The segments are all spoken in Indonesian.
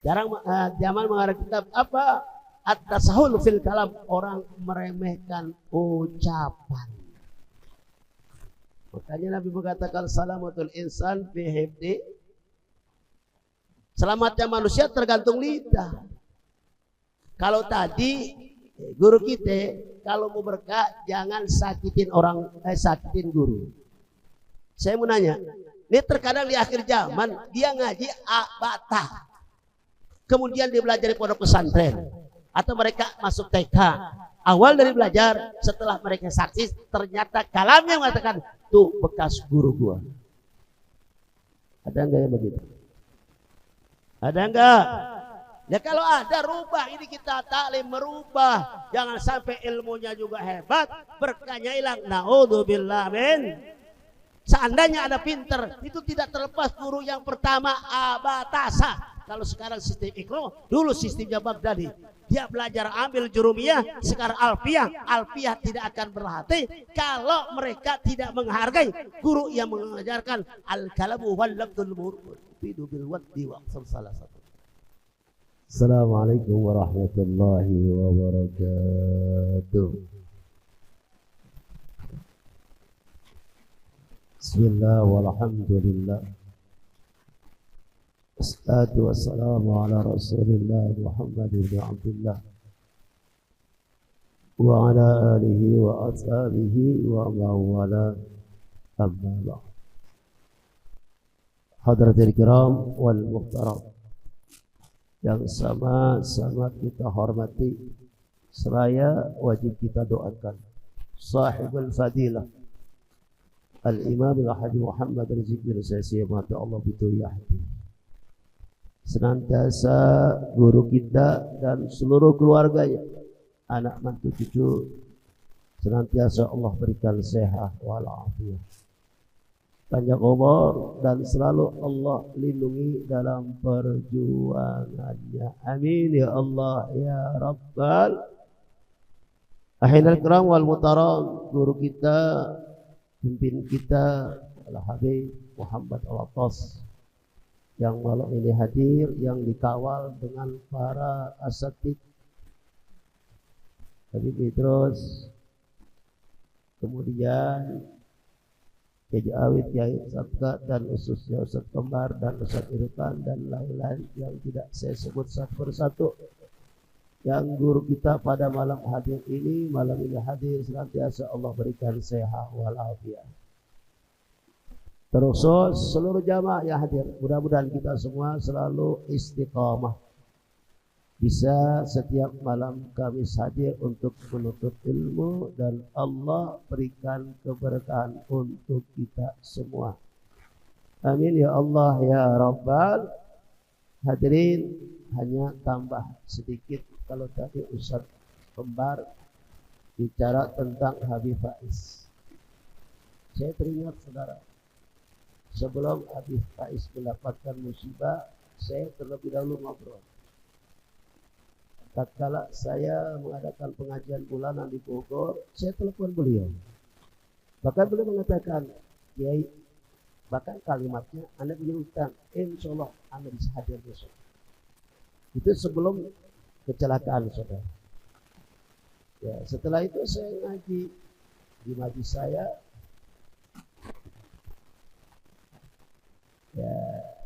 Jarang zaman mengarang kitab apa? At-tasahul fil kalam, orang meremehkan ucapan. Makanya Nabi mengatakan salamatul insan fi hifdi. Selamatnya manusia tergantung lidah. Kalau tadi guru kita kalau mau berkah jangan sakitin orang, sakitin guru. Saya mau nanya, ini terkadang di akhir zaman dia ngaji batah. Kemudian dia belajar di pondok pesantren atau mereka masuk TK. Awal dari belajar, setelah mereka saksi ternyata kalamnya mengatakan tuh bekas guru gua. Ada enggak yang begitu? Ada enggak? Ya kalau ada rubah, ini kita taklim merubah. Jangan sampai ilmunya juga hebat, berkahnya hilang. Naudzubillah min. Seandainya ada pinter, itu tidak terlepas guru yang pertama abatasa. Kalau sekarang sistem Iqra, dulu sistemnya Baghdadi. Dia belajar ambil jurumiyah, sekarang alfiyah. Alfiyah tidak akan berhati kalau mereka tidak menghargai guru yang mengajarkan al-kalamu wal lafdul mufidu bil waddi wa aqsam salah satu. Assalamualaikum warahmatullahi wabarakatuh. Bismillah walhamdulillah. Assalatu wassalamu ala rasulillah Muhammad bin Abdullah wa ala alihi wa ashabihi wa mawala amma ba'd. Hadratil kiram wal muhtaram yang sama-sama kita hormati, seraya wajib kita doakan sahibul fadilah Al-Imam Al-Habib Muhammad Rizik bin Sa'si mata Allah bitu yahdi. Senantiasa guru kita dan seluruh keluarganya, anak mantu cucu, senantiasa Allah berikan sehat walafiat, panjang umur, dan selalu Allah lindungi dalam perjuangannya. Amin ya Allah ya Rabbal. Akhirul kiram wal mutaram, guru kita, pimpin kita Al-Habib Muhammad Al-Atas yang malam ini hadir, yang dikawal dengan para asatid Habib Idrus, kemudian Kiai Awid, Kiai Sabka, dan khususnya Ustaz Kembar dan Ustaz Irfan dan lain-lain yang tidak saya sebut satu persatu. Yang guru kita pada malam hadir ini, malam ini hadir, senantiasa Allah berikan sehat walafiat. Terus seluruh jamaah yang hadir, mudah-mudahan kita semua selalu istiqamah, bisa setiap malam Kamis hadir untuk menuntut ilmu, dan Allah berikan keberkahan untuk kita semua. Amin ya Allah ya Rabbal. Hadirin, hanya tambah sedikit. Kalau tadi Ustaz Kembar bicara tentang Habib Faiz, saya teringat saudara, sebelum Habib Faiz mendapatkan musibah, saya terlebih dahulu ngobrol. Tatkala saya mengadakan pengajian bulanan di Bogor, saya telepon beliau. Bahkan beliau mengatakan, Kiai, bahkan kalimatnya, Anda menyebutkan, insya Allah Anda bisa hadir besok. Itu sebelum kecelakaan saudara. Ya, setelah itu saya ngaji di majlis saya. Ya,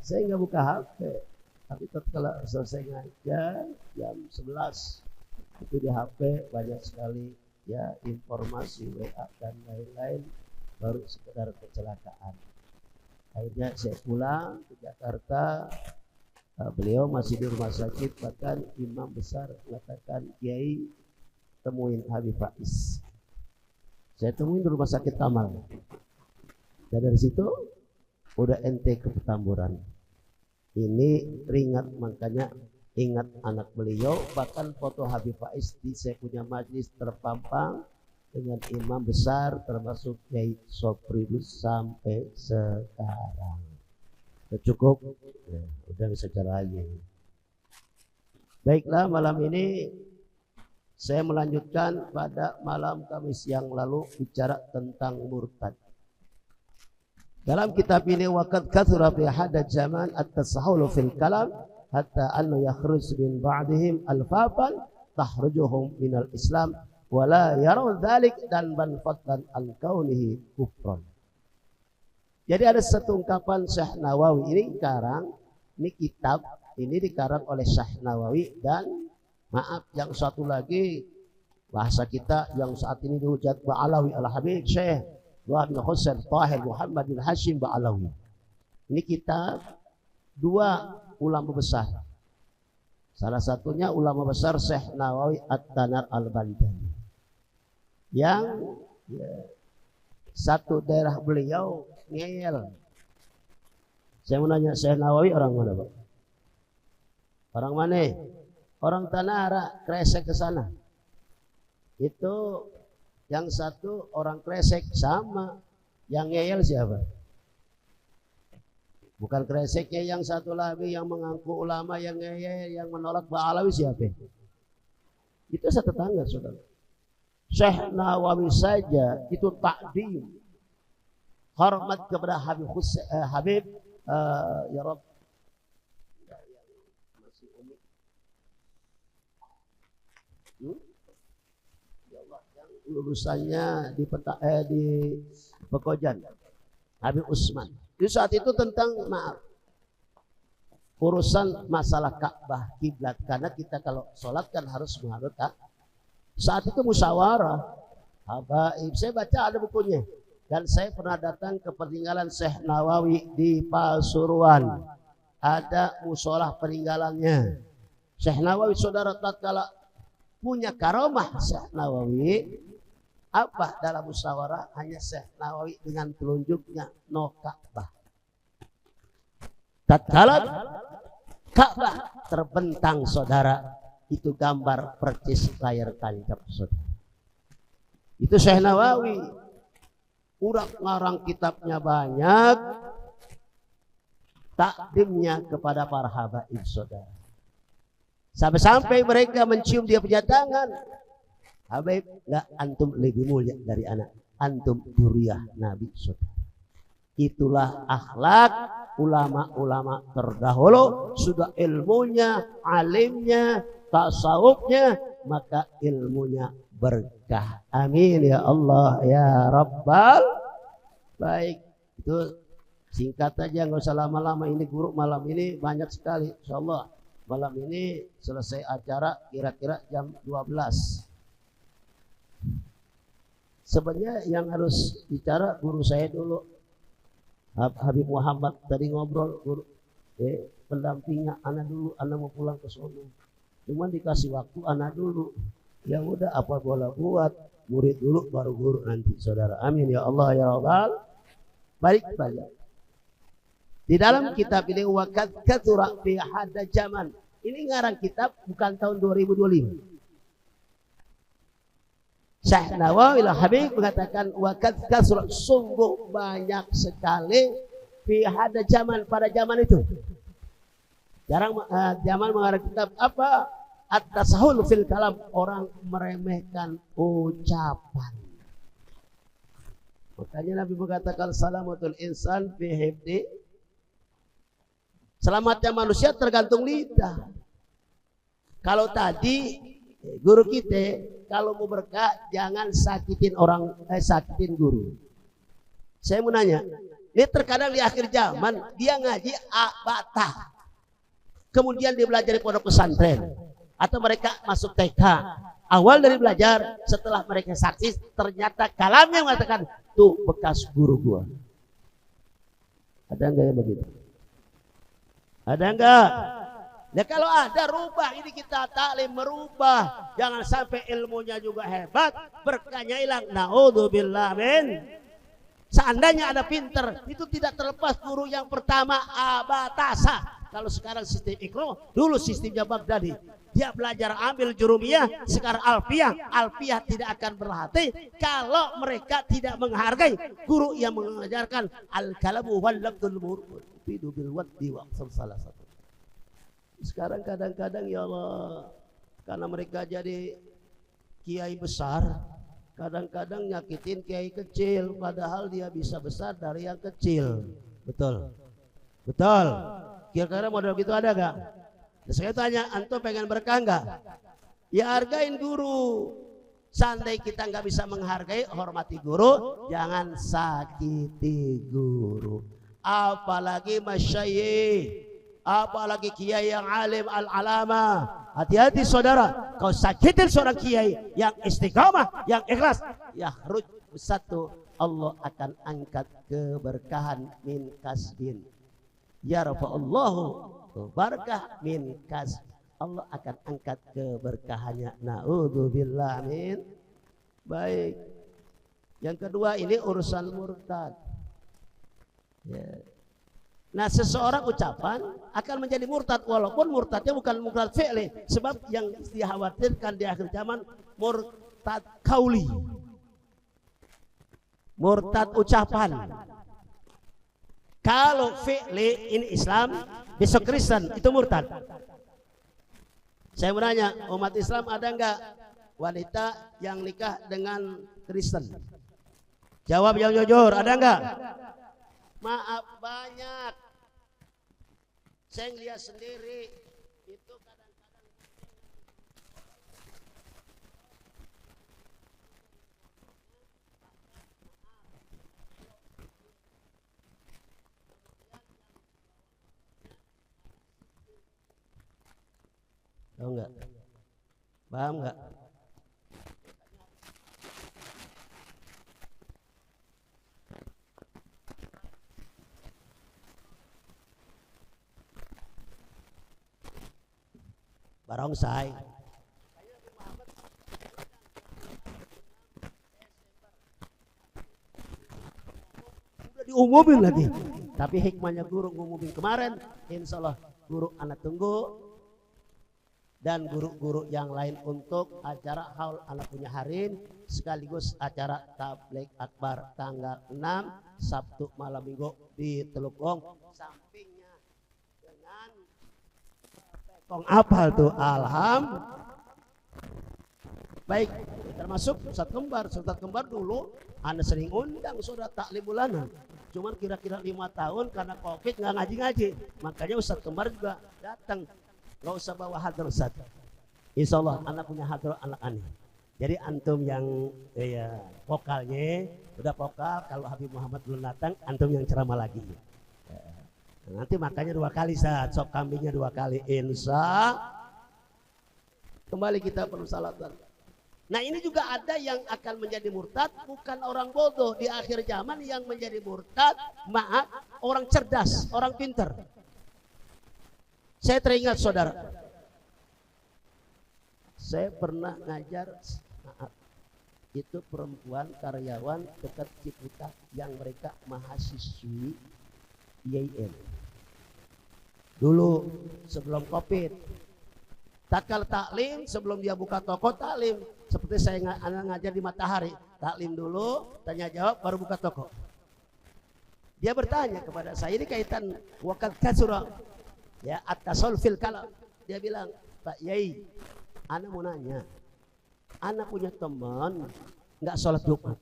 saya nggak buka HP. Tapi tatkala selesai ngajar jam 11 itu di HP banyak sekali ya informasi WA dan lain-lain, baru sekedar kecelakaan. Akhirnya saya pulang ke Jakarta, beliau masih di rumah sakit, bahkan imam besar mengatakan, Kiai temuin Habib Faiz. Saya temuin di rumah sakit Tamal. Dan dari situ udah ente ke Petamburan. Ini ringat, makanya ingat anak beliau. Bahkan foto Habib Faiz di saya punya majlis terpampang dengan imam besar termasuk Kiai Sopridus sampai sekarang. Cukup, ya, udah bisa cara lagi. Baiklah, malam ini saya melanjutkan pada malam Kamis yang lalu bicara tentang murtad. Dalam kitab ini waqad kathura fi hadha zaman at-tasahhul fil kalam, hatta anna yakhruj min ba'dihim alfafan tahrujuhum minal Islam wala yaraw dzalik dan ban fadlan an kaunihi kufran. Jadi ada satu ungkapan Syekh Nawawi ini karang, ini kitab ini dikarang oleh Syekh Nawawi, dan maaf yang satu lagi bahasa kita yang saat ini dihujat Ba'alawi Al-Habib Syekh Wahab bin Husain Tahir Muhammad bin Hashim Ba'alawi. Ini kitab dua ulama besar. Salah satunya ulama besar Syekh Nawawi At-Tanar Al-Bandani. Yang satu daerah beliau ngeyel. Saya mau nanya, Syekh Nawawi orang mana, Pak? Orang mana? Orang Tanara, Kresek ke sana. Itu yang satu orang Kresek, sama yang ngeyel siapa? Bukan Kreseknya, yang satu lagi yang mengaku ulama yang ngeyel, yang menolak Ba'alawi siapa? Itu satu tetangga, saudara. Syekh Nawawi saja itu takdim, hormat kepada Habib ya Rabb, ya Allah, yang lulusannya di Pekojan, Habib Usman. Itu saat itu tentang urusan masalah Ka'bah, kiblat, karena kita kalau sholat kan harus menghadap Ka'bah. Saat itu musyawarah habaib, saya baca ada bukunya, dan saya pernah datang ke peninggalan Syekh Nawawi di Pasuruan, ada musolah peninggalannya Syekh Nawawi. Saudara, tatkala punya karomah Syekh Nawawi apa dalam musyawarah, hanya Syekh Nawawi dengan telunjuknya no Ka'bah. Tatkala Ka'bah terbentang, saudara, itu gambar percis layar tancap, saudara. Itu Syekh Nawawi. Urak ngarang kitabnya banyak, takdimnya kepada para habaib, saudara. Sampai-sampai mereka mencium dia punya tangan. Habaib, enggak, antum lebih mulia dari anak. Antum duriyah Nabi, saudara. Itulah akhlak ulama-ulama terdahulu. Sudah ilmunya, alimnya, tasawufnya, maka ilmunya berkah. Amin ya Allah ya Rabbal. Baik, itu singkat aja, nggak usah lama-lama. Ini guru malam ini banyak sekali. Insyaallah malam ini selesai acara kira-kira jam 12. Sebenarnya yang harus bicara guru saya dulu, Habib Muhammad, tadi ngobrol guru, pendampingnya anak dulu, anak mau pulang ke sono. Cuman dikasih waktu anak dulu. Ya udah, apa boleh buat, murid dulu baru guru nanti, saudara. Amin ya Allah ya Rabbal. Baik. Di dalam kitab ini waqad katsura fi hada zaman. Ini ngarang kitab bukan tahun 2025. Syekh Nawawi Al-Habib mengatakan waqad katsura, sungguh banyak sekali fi hada zaman, pada zaman itu. Jarang zaman mengarang kitab apa? At-tasahul fil kalam, orang meremehkan ucapan. Makanya Nabi mengatakan salamatul insan fi hifdi, selamatnya manusia tergantung lidah. Kalau tadi guru kita kalau mau berkah jangan sakitin orang, sakitin guru. Saya mau nanya, ini terkadang di akhir zaman dia ngaji batah, kemudian dia belajar di pondok pesantren, atau mereka masuk TK, awal dari belajar, setelah mereka saksis ternyata kalamnya mengatakan tuh bekas guru gua. Ada enggak yang begitu? Ada enggak? Ya kalau ada, rubah. Ini kita taklim merubah. Jangan sampai ilmunya juga hebat, berkahnya hilang. Naudzubillah min. Seandainya ada pinter, itu tidak terlepas guru yang pertama abatasa. Kalau sekarang sistem Iqra, dulu sistemnya Baghdadi. Dia belajar ambil jurumiyah, sekarang alfiyah. Alfiyah tidak akan berhati kalau mereka tidak menghargai guru yang mengajarkan al-kalamu wal lafdzul mufidu bil waddi wa salah satu. Sekarang kadang-kadang ya Allah, karena mereka jadi kiai besar, kadang-kadang nyakitin kiai kecil, padahal dia bisa besar dari yang kecil. Betul. Kira-kira model gitu ada gak? Saya tanya, antum pengen berkah enggak? Ya hargain guru. Seandainya kita nggak bisa menghargai, hormati guru, jangan sakiti guru. Apalagi masyayikh, apalagi kiai yang alim al-alama. Hati-hati saudara, kau sakitin seorang kiai yang istiqamah, yang ikhlas, ya satu, Allah akan angkat keberkahan min kasbin. Ya Rabbullah, barakah min kasb. Allah akan angkat keberkahannya. Na'udzubillah min. Baik. Yang kedua ini urusan murtad. Ya. Nah, seseorang ucapan akan menjadi murtad walaupun murtadnya bukan murtad fi'li, sebab yang dikhawatirkan di akhir zaman murtad kauli. Murtad ucapan. Kalau fi'li ini Islam, besok Kristen itu murtad. Saya bertanya, umat Islam ada enggak wanita yang nikah dengan Kristen? Jawab yang jujur, ada enggak? Maaf, banyak. Saya lihat sendiri itu kadang-kadang. Tahu enggak? Paham enggak? Barongsai. Udah diumumin lagi. Tapi hikmahnya guru ngumumin kemarin, insya Allah guru anak tunggu dan guru-guru yang lain untuk acara haul anak punya harim sekaligus acara tabligh akbar tanggal 6 Sabtu malam minggu di Teluk Gong. Sampingnya dengan Kong apal tuh baik, termasuk Ustadz Kembar dulu Anda sering undang sudah taklim bulanan, cuman kira-kira 5 tahun karena Covid nggak ngaji-ngaji, makanya Ustadz Kembar juga datang. Nggak usah bawa hadro Ustadz, insya Allah anak punya hadro anak aneh. Jadi antum yang vokalnya udah vokal, kalau Habib Muhammad belum datang antum yang ceramah lagi. Nanti makanya 2 kali saat sop kambingnya 2 kali insya. Kembali kita perlu salatan. Nah ini juga ada yang akan menjadi murtad, bukan orang bodoh di akhir zaman yang menjadi murtad, maaf, orang cerdas, orang pinter. Saya teringat saudara, saya pernah ngajar, maaf, itu perempuan karyawan dekat Ciputat yang mereka mahasiswi IAIN. Dulu sebelum Covid, takal taklim sebelum dia buka toko taklim, seperti saya ngajar di Matahari, taklim dulu, tanya jawab baru buka toko. Dia bertanya kepada saya, ini kaitan wakal kasura ya at-tasawwuf fil kalam. Dia bilang, Pak Yai, anak mau nanya, anak punya teman nggak sholat Jumat.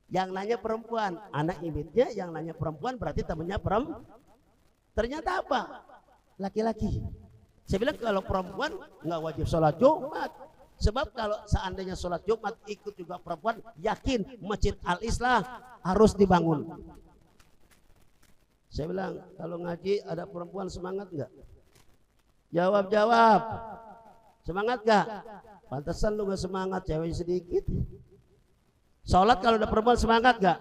Yang nanya perempuan, anak imitnya yang nanya perempuan berarti temannya perempuan. Ternyata apa? Laki-laki. Saya bilang kalau perempuan nggak wajib sholat Jumat. Sebab kalau seandainya sholat Jumat ikut juga perempuan, yakin Masjid Al-Islah harus dibangun. Saya bilang kalau ngaji ada perempuan semangat nggak? Jawab. Semangat nggak? Pantesan lu nggak semangat, cewek sedikit. Sholat kalau ada perempuan semangat nggak?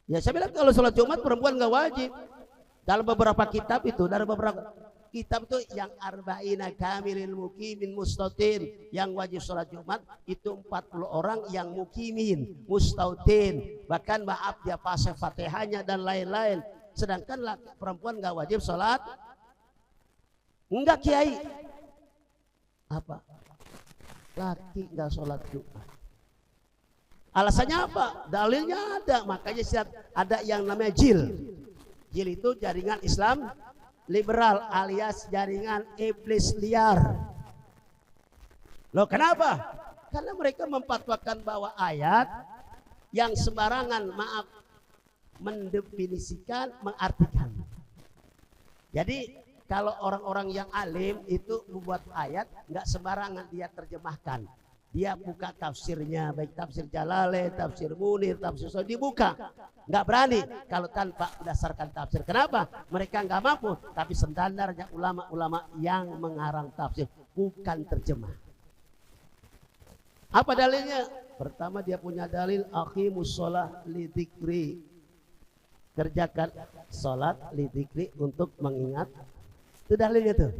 Ya saya bilang kalau sholat Jumat perempuan nggak wajib. Dalam beberapa kitab itu, yang arba'ina kamilin mukimin mustautin, yang wajib sholat Jumat itu 40 orang yang mukimin mustautin, bahkan maaf dia fase Fatihahnya dan lain-lain. Sedangkan perempuan nggak wajib sholat. Enggak Kiai, apa? Laki nggak sholat Jumat. Alasannya apa? Dalilnya ada. Makanya setiap ada yang namanya JIL. JIL itu jaringan Islam liberal alias jaringan iblis liar. Loh kenapa? Karena mereka memfatwakan bahwa ayat yang sembarangan, maaf, mendefinisikan, mengartikan. Jadi Kalau orang-orang yang alim itu membuat ayat nggak sembarangan dia terjemahkan. Dia buka tafsirnya, baik tafsir Jalalain, tafsir Munir, tafsir Soal, dibuka. Nggak berani kalau tanpa berdasarkan tafsir. Kenapa? Mereka nggak mampu. Tapi standarnya ulama-ulama yang mengarang tafsir, bukan terjemah. Apa dalilnya? Pertama dia punya dalil aqimus shalah li dzikri. Kerjakan salat li dzikri untuk mengingat. Itu dalilnya tuh.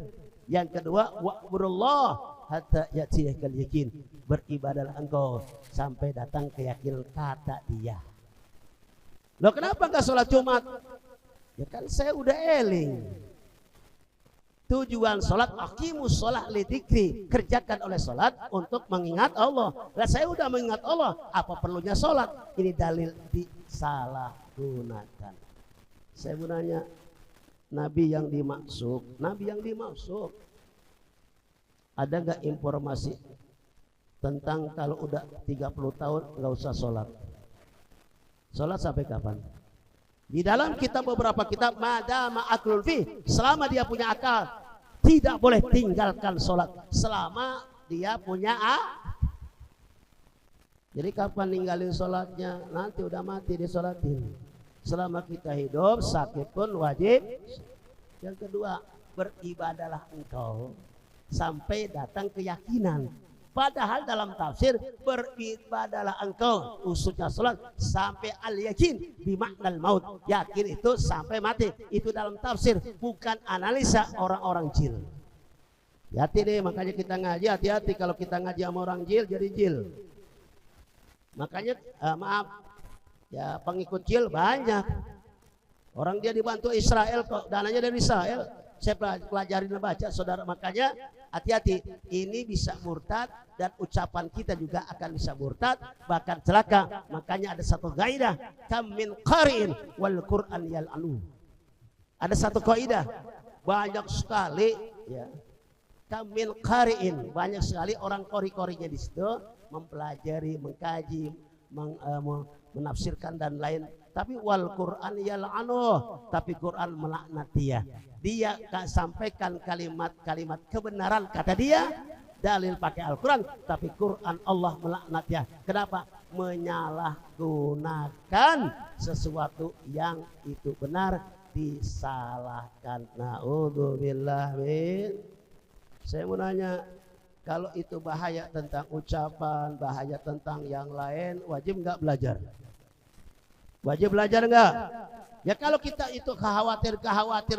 Yang kedua wa'burullah hatta ya'tiyakal yakin. Beribadahlah engkau sampai datang keyakinan, kata dia. Loh kenapa enggak sholat Jumat? Ya kan saya udah eling. Tujuan sholat aqimus sholat li dzikri, kerjakan oleh sholat untuk mengingat Allah. Lah saya udah mengingat Allah, apa perlunya sholat? Ini dalil disalahgunakan. Saya mau nanya, Nabi yang dimaksud ada nggak informasi tentang kalau udah 30 tahun nggak usah sholat? Sholat sampai kapan? Di dalam kitab, beberapa kitab, madama aklul fi, selama dia punya akal tidak boleh tinggalkan sholat selama dia punya Jadi kapan ninggalin sholatnya? Nanti udah mati disolatin. Selama kita hidup sakit pun wajib. Yang kedua, beribadahlah engkau sampai datang keyakinan. Padahal dalam tafsir beribadahlah engkau, khususnya sholat, sampai al-yakin bimaknal maut. Yakin itu sampai mati. Itu dalam tafsir, bukan analisa orang-orang jil. Hati deh, makanya kita ngaji, hati-hati kalau kita ngaji sama orang jil jadi jil. Makanya maaf ya, pengikut jil banyak. Orang dia dibantu Israel kok, dananya dari Israel. Saya pelajarin dan baca saudara, makanya hati-hati, ini bisa murtad dan ucapan kita juga akan bisa murtad, bahkan celaka. Makanya ada satu kaidah, kam min qari'in wal Qur'an yal'anu. Ada satu kaidah, banyak sekali ya, kam min qari'in, banyak sekali orang qori-qorinya di situ mempelajari, mengkaji, menafsirkan dan lain. Tapi wal Qur'an yal'anu, tapi Quran melaknat dia. Dia sampaikan kalimat-kalimat kebenaran, kata dia, dalil pakai Al-Quran, tapi Quran Allah melaknat dia. Kenapa? Menyalahgunakan sesuatu yang itu benar disalahkan. Na'udzubillah min. Saya mau nanya, kalau itu bahaya tentang ucapan, bahaya tentang yang lain, wajib nggak belajar? Wajib belajar enggak? Ya kalau kita itu khawatir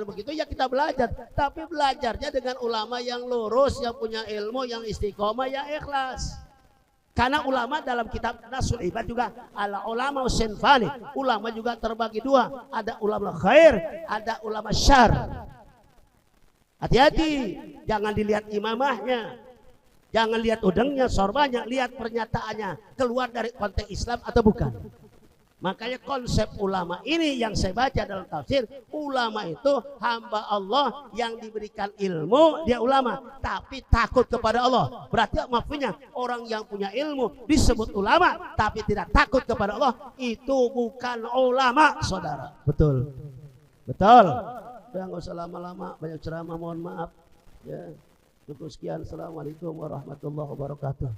begitu ya kita belajar. Tapi belajarnya dengan ulama yang lurus, yang punya ilmu, yang istiqomah, yang ikhlas. Karena ulama dalam kitab Nasul Ibad juga ala ulama sinfani. Ulama juga terbagi dua. Ada ulama khair, ada ulama syar. Hati-hati, jangan dilihat imamahnya. Jangan lihat udengnya, sorbanya, lihat pernyataannya. Keluar dari konteks Islam atau bukan. Makanya konsep ulama ini yang saya baca dalam tafsir, ulama itu hamba Allah yang diberikan ilmu, dia ulama, tapi takut kepada Allah. Berarti maksudnya orang yang punya ilmu disebut ulama, tapi tidak takut kepada Allah, itu bukan ulama, saudara. Betul, betul. Udah nggak usah lama-lama, banyak ceramah, mohon maaf. Ya, cukup sekian. Assalamualaikum warahmatullahi wabarakatuh.